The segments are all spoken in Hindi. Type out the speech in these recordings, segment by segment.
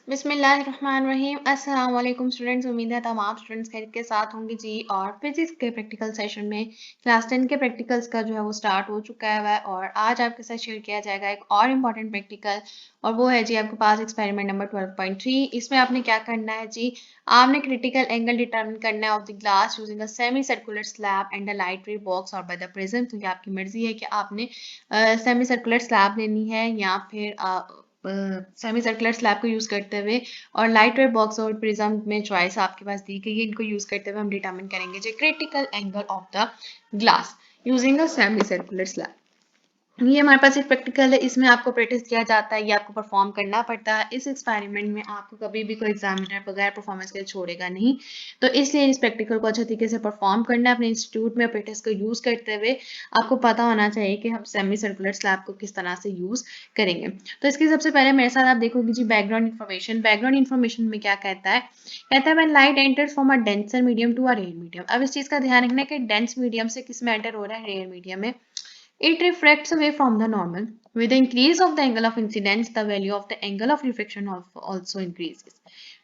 बिस्मिल्लाहिर्रहमानिर्रहीम। अस्सलाम वालेकुम स्टूडेंट्स। उम्मीद है तमाम स्टूडेंट्स खैरियत के साथ होंगे जी। और फिजिक्स के प्रैक्टिकल सेशन में क्लास 10 के प्रैक्टिकल्स का जो है वो स्टार्ट हो चुका है और आज आपके साथ शेयर किया जाएगा एक और इम्पॉर्टेंट प्रैक्टिकल, और वो है जी आपके पास एक्सपेरिमेंट नंबर 12.3। इसमें आपने क्या करना है जी, आपने क्रिटिकल एंगल डिटरमिन करना है of the glass using a semi circular slab and a light रे बॉक्स और बाय द प्रिज्म। तो ये आपकी मर्जी है कि आपने सेमी सर्कुलर स्लैब लेनी है या फिर सेमी सर्कुलर स्लैब को यूज़ करते हुए, और लाइट वेट बॉक्स और प्रिज्म में चॉइस आपके पास दी गई है। इनको यूज़ करते हुए हम डिटरमिन करेंगे जो critical angle of the glass using a semi circular slab. ये हमारे पास एक प्रैक्टिकल है, इसमें आपको प्रैक्टिस किया जाता है, ये आपको परफॉर्म करना पड़ता है। इस एक्सपेरिमेंट में आपको कभी भी कोई एग्जामिनर बगैर परफॉर्मेंस के छोड़ेगा नहीं, तो इसलिए इस प्रैक्टिकल को अच्छे तरीके से परफॉर्म करना है। अपने इंस्टीट्यूट में प्रैक्टिस को यूज़ करते हुए आपको पता होना चाहिए कि हम सेमी सर्कुलर स्लैब को किस तरह से यूज़ करेंगे। तो इसके सबसे पहले मेरे साथ आप देखोगे जी बैकग्राउंड इन्फॉर्मेशन। बैकग्राउंड इन्फॉर्मेशन में क्या कहता है, कहता है when light enters from a denser medium to a rarer medium. अब इस चीज़ का ध्यान रखना है कि डेंस मीडियम से किस में एंटर हो रहा है, रेयर मीडियम में। It refracts away from the normal. With the increase of the angle of incidence, the value of the angle of refraction also increases.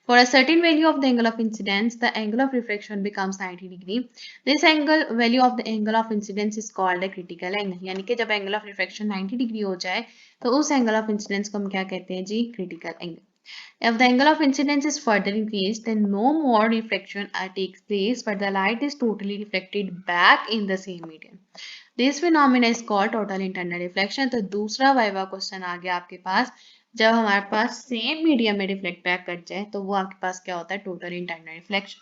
For a certain value of the angle of incidence, the angle of refraction becomes 90 degree. This angle value of the angle of incidence is called a critical angle. यानी कि जब angle of refraction 90 degree हो जाए तो उस angle of incidence को हम क्या कहते हैं जी, critical angle. If the angle of incidence is further increased, then no more refraction takes place, but the light is totally reflected back in the same medium. This phenomena is called total internal reflection. तो दूसरा वाइवा क्वेश्चन आ गया आपके पास, जब हमारे पास सेम मीडियम में रिफ्लेक्ट बैक कर जाए तो वो आपके पास क्या होता है, total internal reflection.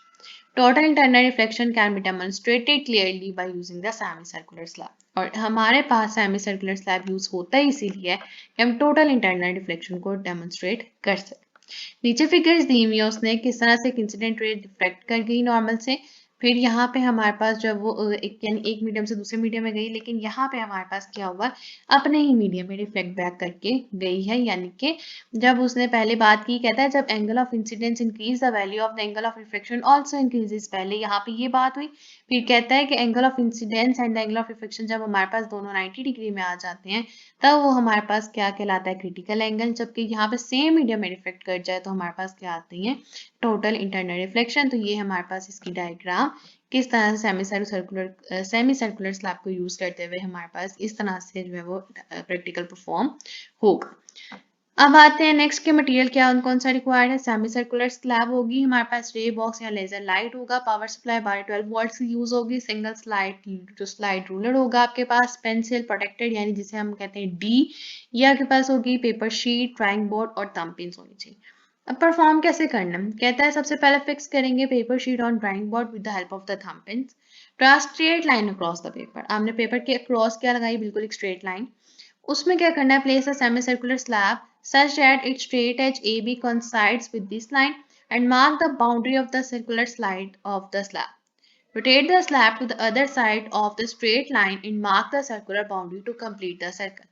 Total internal reflection can be demonstrated clearly by using the semi circular slab. और हमारे पास सेमी सर्कुलर स्लैब यूज होता ही इसीलिए है कि हम टोटल इंटरनल रिफ्लेक्शन को डेमोन्स्ट्रेट कर सकें। नीचे फिगर्स दी हुई है उसने किस तरह से इंसिडेंट रे रिफ्लेक्ट कर गई नॉर्मल से। फिर यहाँ पे हमारे पास जब वो एक यानी एक मीडियम से दूसरे मीडियम में गई, लेकिन यहाँ पे हमारे पास क्या हुआ, अपने ही मीडियम में रिफ्लेक्ट बैक करके गई है। यानी कि जब उसने पहले बात की, कहता है जब angle of incidence increase the value of the angle of reflection also increases. पहले यहाँ पे ये बात हुई, फिर कहता है कि angle of incidence and angle of reflection जब हमारे पास दोनों 90 डिग्री में आ जाते हैं तब वो हमारे पास क्या कहलाता है, क्रिटिकल एंगल। जबकि यहाँ पे सेम मीडियम में रिफ्लेक्ट कर जाए तो हमारे पास क्या आती है, टोटल इंटरनल रिफ्लेक्शन। तो ये हमारे पास इसकी डायग्राम किस तरह से सेमी सर्कुलर स्लैब को यूज करते हुए हमारे पास इस तरह से जो है वो प्रैक्टिकल परफॉर्म होगा। अब आते हैं नेक्स्ट के मटेरियल क्या कौन सा रिक्वायर्ड है। सेमी सर्कुलर स्लैब होगी, हमारे पास रे बॉक्स या लेजर लाइट होगा, पावर सप्लाई 12 वोल्ट की यूज होगी, सिंगल स्लाइड जो स्लाइड रूलर होगा आपके पास, पेंसिल प्रोटेक्टेड यानी जिसे हम कहते हैं डी, ये आपके पास होगी, पेपर शीट, ड्राइंग बोर्ड और थंब पिन्स होनी चाहिए। अब परफॉर्म कैसे करना है, कहता है सबसे पहले फिक्स करेंगे paper sheet on drawing board with the help of the thumb pins. Draw straight line across the paper. आपने पेपर के अक्रॉस क्या लगाई, बिल्कुल एक स्ट्रेट लाइन। उसमें क्या करना है, place a semi circular slab such that its straight edge AB coincides with this line and mark the boundary of the circular slide of the slab. Rotate the slab to the other side of the straight line and mark the circular boundary to complete the circle.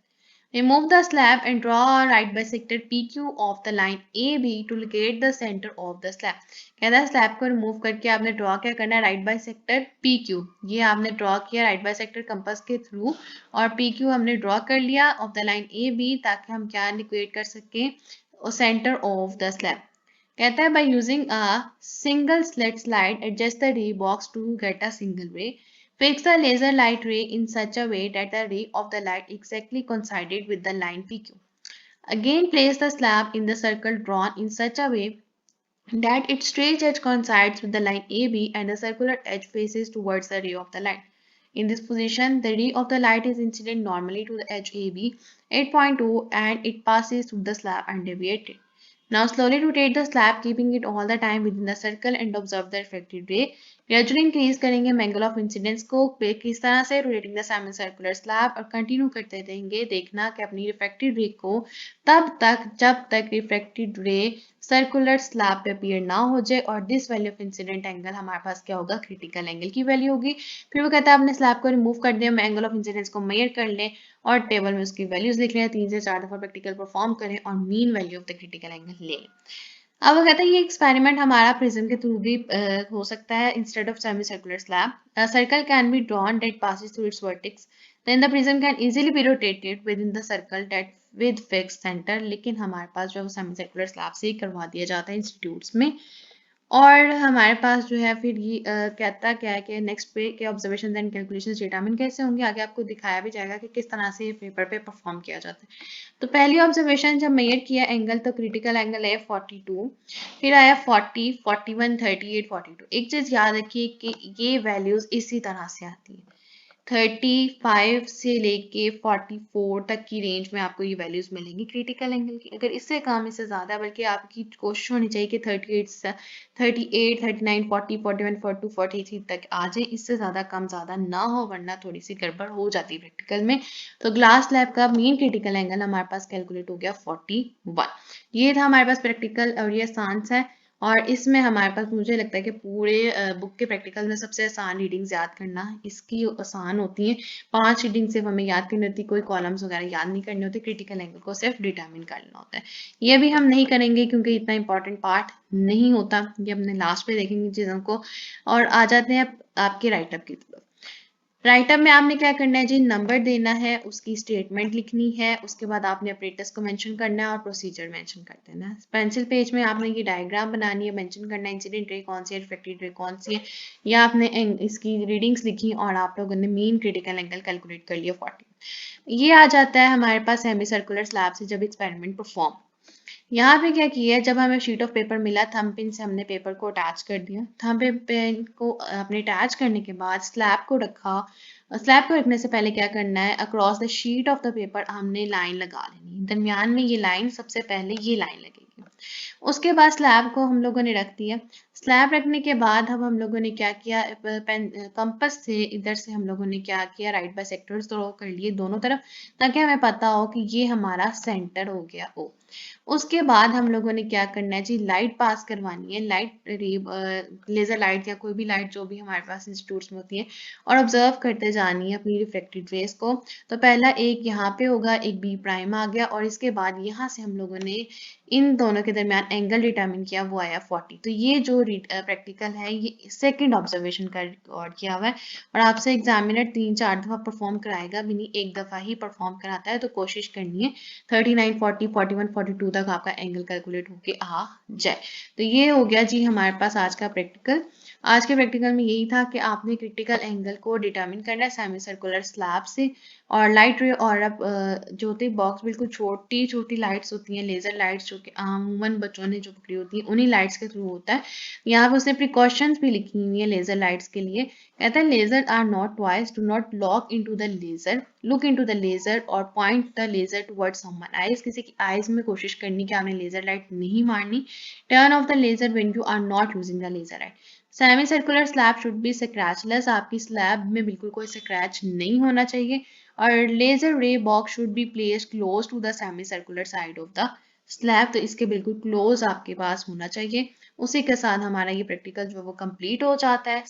Remove the slab and draw a right bisector PQ of the line AB to locate the center of the slab. कहता है स्लैब को रिमूव करके आपने ड्रॉ क्या करना है, राइट बाइसेक्टर PQ। ये आपने ड्रॉ किया राइट बाइसेक्टर कंपास के थ्रू, और PQ हमने ड्रॉ कर लिया ऑफ द लाइन AB ताकि हम क्या लिक्विडेट कर सकें, सेंटर ऑफ द स्लैब। कहता है by using a single slit slide adjust the ray box to get a single ray. Fix the laser light ray in such a way that the ray of the light exactly coincided with the line PQ. Again, place the slab in the circle drawn in such a way that its straight edge coincides with the line AB and the circular edge faces towards the ray of the light. In this position, the ray of the light is incident normally to the edge AB 8.2 and it passes through the slab and deviated. Now slowly rotate the slab, keeping it all the time within the circle and observe the reflected ray. Gradually increase करेंगे angle of incidence को किस तरह से, rotating the semi circular slab, और कंटिन्यू करते रहेंगे देखना कि अपनी रिफ्रैक्टेड रे को तब तक जब तक रिफ्रैक्टेड रे सर्कुलर स्लैब पे अपीयर ना हो जाए, और this value of incident angle हमारे पास क्या होगा, क्रिटिकल एंगल की वैल्यू होगी। फिर वो कहता है अपने स्लैब को रिमूव कर दें, एंगल ऑफ इंसिडेंस को मेजर कर लें और टेबल में उसकी वैल्यूज लिख लें, 3 से 4 दफा प्रैक्टिकल परफॉर्म करें और mean value of the critical angle ले लें। अब वो कहता है ये एक्सपेरिमेंट हमारा प्रिज्म के थ्रू भी हो सकता है instead of semi circular slab. A circle can be drawn that passes through its vertex. Then the prism can easily be rotated within the circle that with fix centre, लेकिन हमारे पास जो है वो सेमी सर्कुलर स्लैब से ही करवा दिया जाता है इंस्टीट्यूट्स में। और हमारे पास जो है फिर ये कहता क्या है कि नेक्स्ट पे के ऑब्जर्वेशन एंड कैलकुलेशंस डिटरमिन कैसे होंगे, आगे आपको दिखाया भी जाएगा कि किस तरह से ये पेपर पे परफॉर्म किया जाता है। तो पहली ऑब्जर्वेशन जब मेजर किया एंगल, तो क्रिटिकल एंगल है 42, फिर आया 40, 41, 38, 42। एक चीज याद रखिए कि ये वैल्यूज इसी तरह से आती है, 35 से लेके 44 तक की रेंज में आपको ये वैल्यूज मिलेंगी क्रिटिकल एंगल की। अगर इससे कम, इससे ज्यादा, बल्कि आपकी कोशिश होनी चाहिए कि 38, 39, 40, 41, 42, 43 तक आ जाए। इससे ज्यादा कम ज्यादा ना हो, वरना थोड़ी सी गड़बड़ हो जाती है प्रैक्टिकल में। तो ग्लास स्लैब का मीन क्रिटिकल एंगल हमारे पास कैलकुलेट हो गया 41। ये था हमारे पास प्रैक्टिकल, और ये आसान सा है। और इसमें हमारे पास, मुझे लगता है कि पूरे बुक के प्रैक्टिकल में सबसे आसान रीडिंग्स याद करना इसकी आसान होती है। 5 रीडिंग सिर्फ हमें याद करनी होती है, कोई कॉलम्स वगैरह याद नहीं करने होते, क्रिटिकल एंगल को सिर्फ डिटरमिन करना होता है। ये भी हम नहीं करेंगे क्योंकि इतना इंपॉर्टेंट पार्ट नहीं होता, ये अपने लास्ट पे देखेंगे चीज़ों को। और आ जाते हैं आपके राइटअप की तरफ। राइटअप में आपने क्या करना है जी, नंबर देना है, उसकी स्टेटमेंट लिखनी है, उसके बाद आपने ऑपरेटर्स को मेंशन करना है और प्रोसीजर मेंशन कर देना है। पेंसिल पेज में आपने ये डायग्राम बनानी है, मेंशन करना है इंसिडेंट रे कौन सी है, रिफ्लेक्टेड रे कौन सी है, या आपने इसकी रीडिंग्स लिखी और आप लोगों ने मीन क्रिटिकल एंगल कैलकुलेट कर लिया 40। ये आ जाता है हमारे पास सेमी सर्कुलर स्लैब से जब एक्सपेरिमेंट परफॉर्म। यहाँ पे क्या किया है, जब हमें शीट ऑफ पेपर मिला, थंब पिन से हमने पेपर को अटैच कर दिया। थंब पिन को अपने अटैच करने के बाद स्लैब को रखा। स्लैब को रखने से पहले क्या करना है, across the sheet of the paper हमने लाइन लगा लेनी, दरमियान में ये लाइन, सबसे पहले ये लाइन लगेगी। उसके बाद स्लैब को हम लोगों ने रख दिया। स्लैब रखने के बाद अब हम लोगों ने क्या किया, कंपास से इधर से हम लोगों ने क्या किया, राइट बाय सेक्टर्स ड्रॉ कर लिए दोनों तरफ, ताकि हमें पता हो कि ये हमारा सेंटर हो गया ओ। उसके बाद हम लोगों ने क्या करना है जी, लाइट पास करवानी है, लेजर लाइट या कोई भी लाइट जो भी हमारे पास इंस्टीट्यूट्स में होती है, और ऑब्जर्व करते जानी है अपनी रिफ्लेक्टेड रेज को। तो पहला एक यहाँ पे होगा, एक बी प्राइम आ गया, और इसके बाद यहाँ से हम लोगों ने इन दोनों के दरमियान एंगल डिटरमिन किया, वो आया 40। तो ये जो प्रैक्टिकल है, ये सेकेंड ऑब्जर्वेशन का रिकॉर्ड किया हुआ है। और आपसे एग्जामिनर 3-4 दफा परफॉर्म कराएगा भी नहीं, एक दफा ही परफॉर्म कराता है। तो कोशिश करनी है 39, 40, 41, 42 तक आपका एंगल कैलकुलेट होके आ जाए। तो ये हो गया जी हमारे पास आज का प्रैक्टिकल। आज के प्रैक्टिकल में यही था कि आपने क्रिटिकल एंगल को डिटरमिन करना है सेमी सर्कुलर स्लैब से। और लाइट रे, और अब जो होती है बॉक्स, बिल्कुल छोटी छोटी लाइट्स होती हैं, लेजर लाइट्स, जो कि अमूमन बच्चों ने जो पकड़ी होती है उन्हीं लाइट्स के थ्रू होता है। यहाँ पे उसने प्रिकॉशंस भी लिखी हुई है लेजर लाइट्स के लिए। कहता है laser are not toys, do not look into the laser, look into the laser और point the laser towards someone eyes. किसी की आइज में कोशिश करनी कि आपने लेजर लाइट नहीं मारनी। Turn off the laser when you are not using the laser light. Semi circular slab should be scratchless, आपकी स्लैब में बिल्कुल कोई स्क्रैच नहीं होना चाहिए। और laser ray box should be placed close to the semi circular side of the slab, तो इसके बिल्कुल क्लोज आपके पास होना चाहिए। उसी के साथ हमारा ये प्रैक्टिकल जो है वो कंप्लीट हो जाता है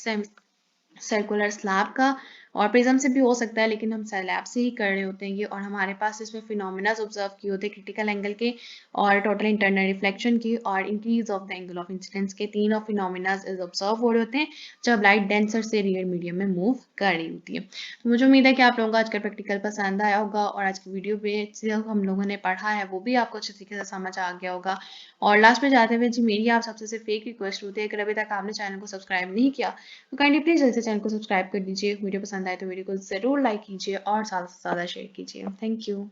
सर्कुलर स्लैब का। और प्रिज्म से भी हो सकता है, लेकिन हम स्लैब से ही कर रहे होते हैं ये। और हमारे पास इसमें फिनोमिना ऑब्जर्व किए होते हैं क्रिटिकल एंगल के, और टोटल इंटरनल रिफ्लेक्शन की, और increase of the angle of incidence के, तीनों फिनोमिना ऑब्जर्व हो रहे होते हैं जब लाइट डेंसर से रियल मीडियम में मूव कर रही होती है। तो मुझे उम्मीद है कि आप लोगों को आज का प्रैक्टिकल पसंद आया होगा, और आज की वीडियो पे जो हम लोगों ने पढ़ा है वो भी आपको अच्छे तरीके से समझ आ गया होगा। और लास्ट में जाते हुए जी, मेरी आप सबसे सिर्फ एक रिक्वेस्ट होती है, अगर अभी तक आपने चैनल को सब्सक्राइब नहीं किया तो काइंडली प्लीज जल्दी से चैनल को सब्सक्राइब कर दीजिए। वीडियो पसंद आए तो वीडियो को जरूर लाइक कीजिए और ज़्यादा से ज़्यादा शेयर कीजिए। Thank you.